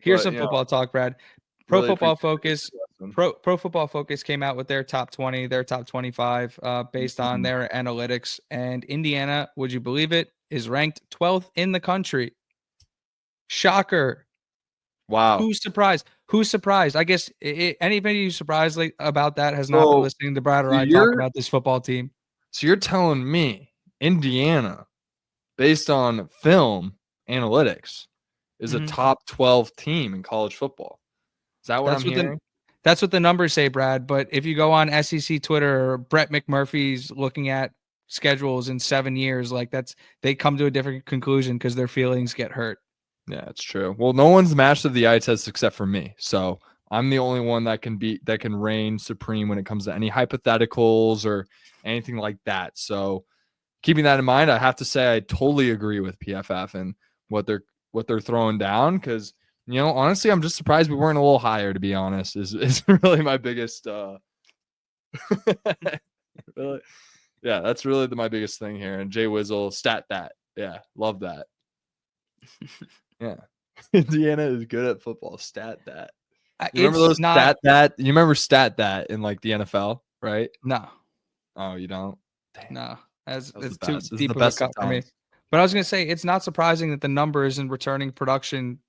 Here's But some football talk, Brad. Pro really Football appreciate Focus. Pro Football Focus came out with their top 20, their top 25, based on their analytics. And Indiana, would you believe it, is ranked 12th in the country. Shocker. Wow. Who's surprised? Who's surprised? I guess anybody who's surprised about that has not been listening to Brad or I talk about this football team. So you're telling me Indiana, based on film analytics, is a top 12 team in college football? Is that what I'm hearing? That's what the numbers say, Brad. But if you go on SEC Twitter, or Brett McMurphy's looking at schedules in 7 years, like they come to a different conclusion because their feelings get hurt. Yeah, it's true. Well, no one's matched the eye test except for me. So I'm the only one that can reign supreme when it comes to any hypotheticals or anything like that. So keeping that in mind, I have to say I totally agree with PFF and what they're throwing down, because honestly, I'm just surprised we weren't a little higher, to be honest. Is really my biggest really, yeah, that's really my biggest thing here. And Jay Wizzle, stat that. Yeah, love that. Yeah. Indiana is good at football. Stat that. You remember those stat that? You remember stat that in like the NFL, right? No. Oh, you don't? Damn. No. It's too This deep of a cut for me. But I was going to say, it's not surprising that the numbers in returning production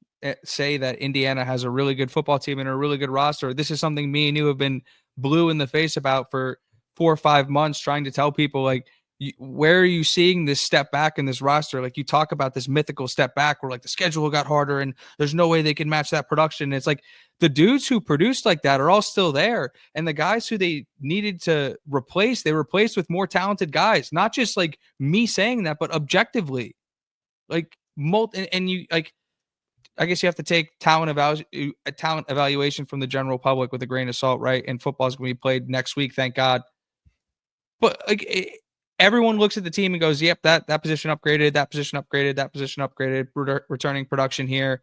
say that Indiana has a really good football team and a really good roster. This is something me and you have been blue in the face about for 4 or 5 months, trying to tell people, like, where are you seeing this step back in this roster? Like, you talk about this mythical step back where like the schedule got harder and there's no way they can match that production. It's like the dudes who produced like that are all still there. And the guys who they needed to replace, they replaced with more talented guys, not just like me saying that, but objectively, like and you like, I guess you have to take talent evaluation from the general public with a grain of salt, right? And football is going to be played next week, thank God. But like, everyone looks at the team and goes, "Yep, that position upgraded, that position upgraded, that position upgraded." Returning production here,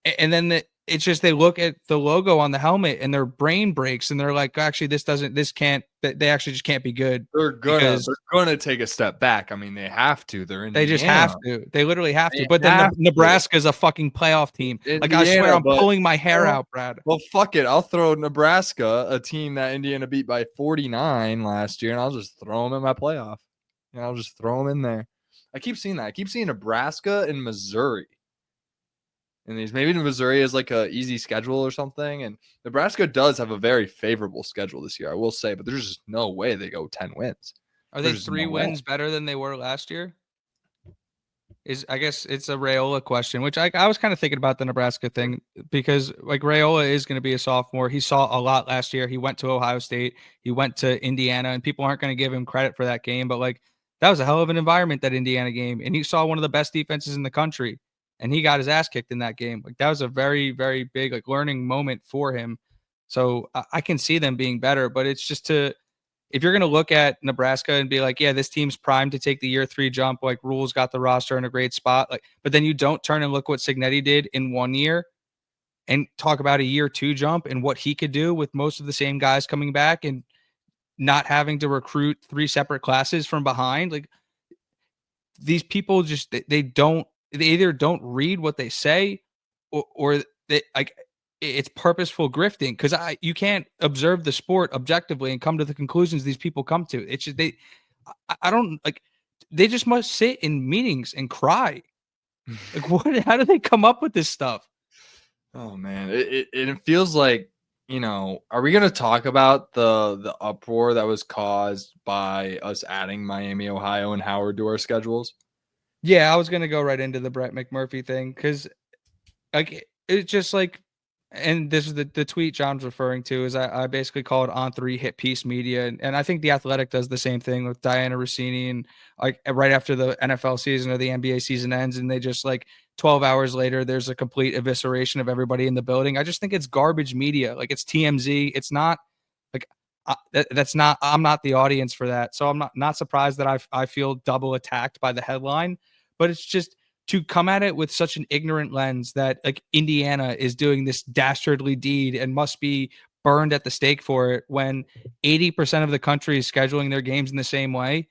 and then it's just they look at the logo on the helmet and their brain breaks and they're like, "Actually, they actually just can't be good." They're gonna take a step back. I mean, they have to. They just have to. They literally have to. But then Nebraska's a fucking playoff team. Like, I swear, I'm pulling my hair out, Brad. Well, fuck it. I'll throw Nebraska, a team that Indiana beat by 49 last year, and I'll just throw them in my playoff. I'll just throw them in there. I keep seeing that. I keep seeing Nebraska and Missouri. And maybe Missouri is like a easy schedule or something. And Nebraska does have a very favorable schedule this year, I will say, but there's just no way they go 10 wins. Are they 3 wins better than they were last year? I guess it's a Raiola question, which I was kind of thinking about the Nebraska thing, because like Raiola is going to be a sophomore. He saw a lot last year. He went to Ohio State. He went to Indiana, and people aren't going to give him credit for that game. But like, that was a hell of an environment, that Indiana game. And he saw one of the best defenses in the country, and he got his ass kicked in that game. Like, that was a very, very big like learning moment for him. So I can see them being better, but it's just if you're going to look at Nebraska and be like, yeah, this team's primed to take the year 3 jump, like Rule's got the roster in a great spot, like, but then you don't turn and look what Cignetti did in 1 year and talk about a year 2 jump and what he could do with most of the same guys coming back and not having to recruit 3 separate classes from behind. Like, these people just, they either don't read what they say or they like, it's purposeful grifting, because you can't observe the sport objectively and come to the conclusions these people come to. It's just I don't like, they just must sit in meetings and cry. Like, how do they come up with this stuff? Oh man, it feels like, are we going to talk about the uproar that was caused by us adding Miami, Ohio, and Howard to our schedules? Yeah, I was going to go right into the Brett McMurphy thing, because like, it's just like, and this is the tweet John's referring to, is I basically call it on 3 hit piece media. And I think The Athletic does the same thing with Diana Rossini, and like right after the NFL season or the NBA season ends, and they just like 12 hours later, there's a complete evisceration of everybody in the building. I just think it's garbage media. Like, it's TMZ. It's not like, I'm not the audience for that. So I'm not surprised that I feel double attacked by the headline, but it's just, to come at it with such an ignorant lens that like Indiana is doing this dastardly deed and must be burned at the stake for it, when 80% of the country is scheduling their games in the same way.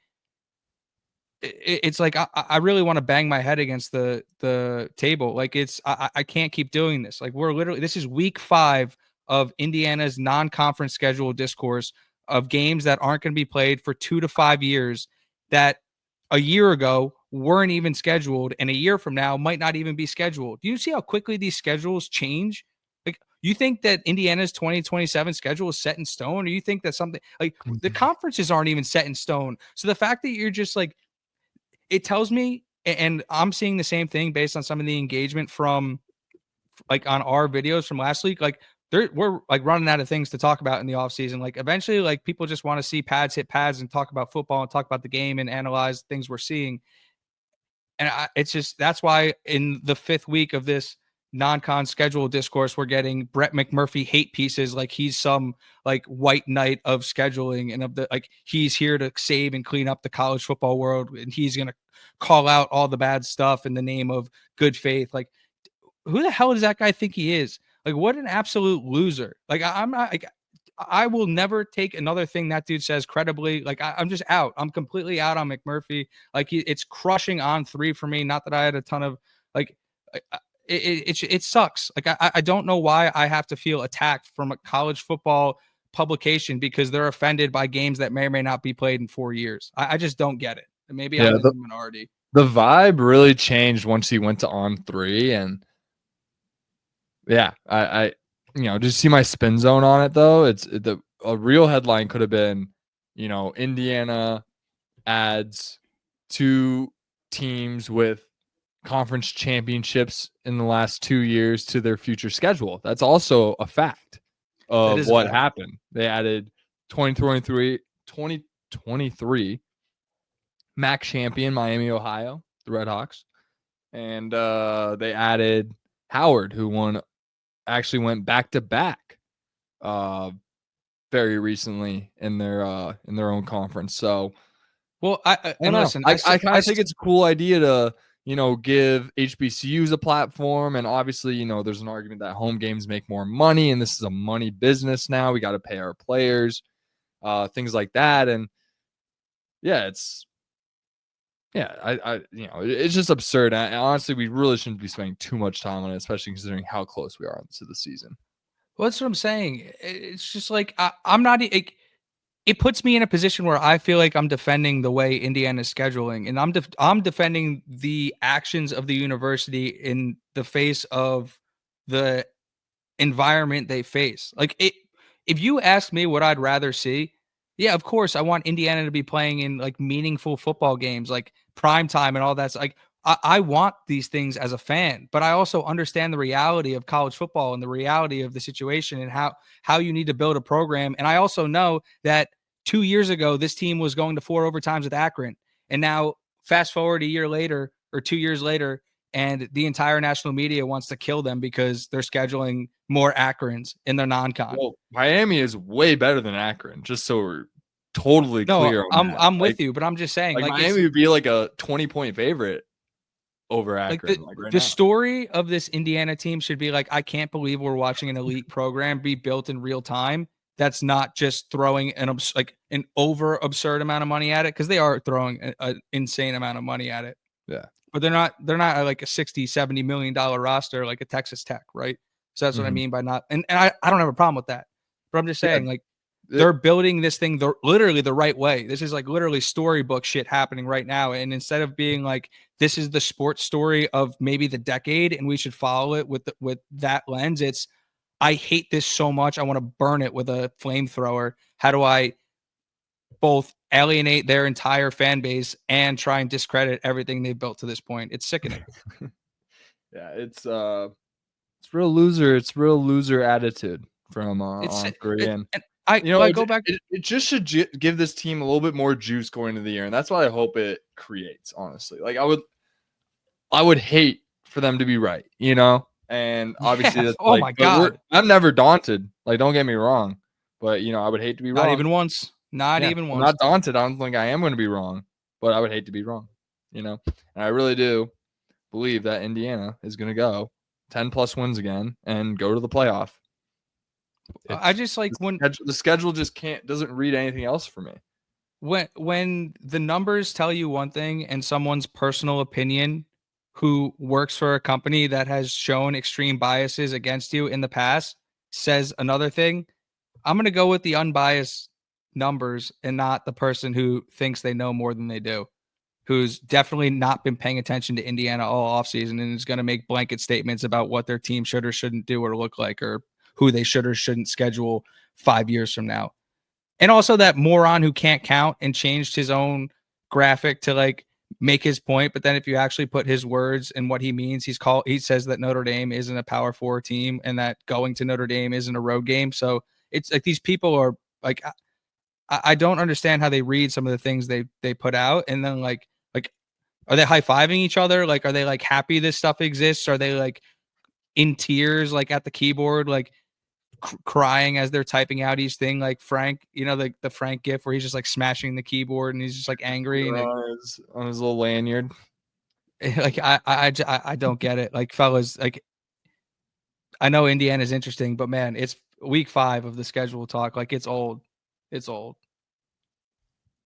it's like I really want to bang my head against the table. Like I can't keep doing this. Like this is week 5 of Indiana's non-conference schedule discourse of games that aren't going to be played for 2 to 5 years that a year ago weren't even scheduled, and a year from now might not even be scheduled. Do you see how quickly these schedules change? Like, you think that Indiana's 2027 schedule is set in stone, or you think that something like the conferences aren't even set in stone? So the fact that you're just like, it tells me, and I'm seeing the same thing based on some of the engagement from like on our videos from last week. Like we're like running out of things to talk about in the offseason. Like eventually, like people just want to see pads hit pads and talk about football and talk about the game and analyze things we're seeing. And it's just that's why in the 5th week of this non-con schedule discourse, we're getting Brett McMurphy hate pieces like he's some like white knight of scheduling and of the like he's here to save and clean up the college football world and he's gonna call out all the bad stuff in the name of good faith. Like, who the hell does that guy think he is? Like, what an absolute loser. Like, I'm not like I will never take another thing that dude says credibly. Like, I'm just out. I'm completely out on McMurphy. Like, it's crushing on 3 for me. Not that I had a ton of like. It sucks. Like, I don't know why I have to feel attacked from a college football publication because they're offended by games that may or may not be played in 4 years. I just don't get it. Maybe Yeah, I'm in the minority. the vibe really changed once he went to On 3, and yeah, I just see my spin zone on it though. A real headline could have been, Indiana adds 2 teams with conference championships in the last 2 years to their future schedule. That's also a fact That of is a what fact. happened. They added 2023 MAC champion Miami, Ohio, the Redhawks, and they added Howard, who actually went back to back very recently in their own conference. So, well, I don't know. listen, I kind of think it's a cool idea to give HBCUs a platform, and obviously there's an argument that home games make more money, and this is a money business now. We got to pay our players, things like that, and yeah, it's just absurd. Honestly, we really shouldn't be spending too much time on it, especially considering how close we are to the season. Well, that's what I'm saying. It's just like I'm not. It puts me in a position where I feel like I'm defending the way Indiana's scheduling, and I'm defending the actions of the university in the face of the environment they face. Like it, if you ask me what I'd rather see, yeah, of course I want Indiana to be playing in like meaningful football games, like prime time and all that. Like I want these things as a fan, but I also understand the reality of college football and the reality of the situation and how you need to build a program. And I also know that 2 years ago this team was going to 4 overtimes with Akron, and now fast forward a year later or 2 years later, and the entire national media wants to kill them because they're scheduling more Akrons in their non-con. Well, Miami is way better than Akron, just so we're totally No, clear on that. I'm with you, but I'm just saying, Like like it's Miami would be like a 20-point favorite over like Akron, like right the now. story of this Indiana team should be like, I can't believe we're watching an elite program be built in real time. That's not just throwing an over absurd amount of money at it, because they are throwing an insane amount of money at it. Yeah. But they're not like a 60-70 million dollar roster like a Texas Tech, right? So that's what I mean by not, and I don't have a problem with that. But I'm just Yeah. saying, like, they're building this thing literally the right way. This is like literally storybook shit happening right now. And instead of being like, this is the sports story of maybe the decade and we should follow it with that lens, it's, I hate this so much. I want to burn it with a flamethrower. How do I both alienate their entire fan base and try and discredit everything they've built to this point? It's sickening. Yeah, it's real loser. It's real loser attitude from It's on 3, and and I go back. it just should give this team a little bit more juice going into the year, and that's what I hope it creates. Honestly, like I would hate for them to be right, and obviously Yeah. that's Oh like, my but God. I'm never daunted. Like, don't get me wrong, but I would hate to be Not wrong. even once. Not Yeah, even I'm once. not daunted. I don't think I am going to be wrong, but I would hate to be wrong, and I really do believe that Indiana is going to go 10 plus wins again and go to the playoff. I just like when The schedule just doesn't read anything else for me. when the numbers tell you one thing and someone's personal opinion who works for a company that has shown extreme biases against you in the past says another thing, I'm going to go with the unbiased numbers and not the person who thinks they know more than they do, who's definitely not been paying attention to Indiana all offseason and is going to make blanket statements about what their team should or shouldn't do or look like, or who they should or shouldn't schedule 5 years from now. And also that moron who can't count and changed his own graphic to like make his point. But then if you actually put his words and what he means, he says that Notre Dame isn't a Power Four team and that going to Notre Dame isn't a road game. So it's like these people are like, I don't understand how they read some of the things they put out. And then like, are they high fiving each other? Like, are they like happy this stuff exists? Are they like in tears, like at the keyboard, like crying as they're typing out each thing, like Frank, the Frank gif where he's just like smashing the keyboard and he's just like angry and on his little lanyard. like I don't get it. Like, fellas, like I know Indiana's interesting, but man, it's week 5 of the schedule talk. Like, it's old.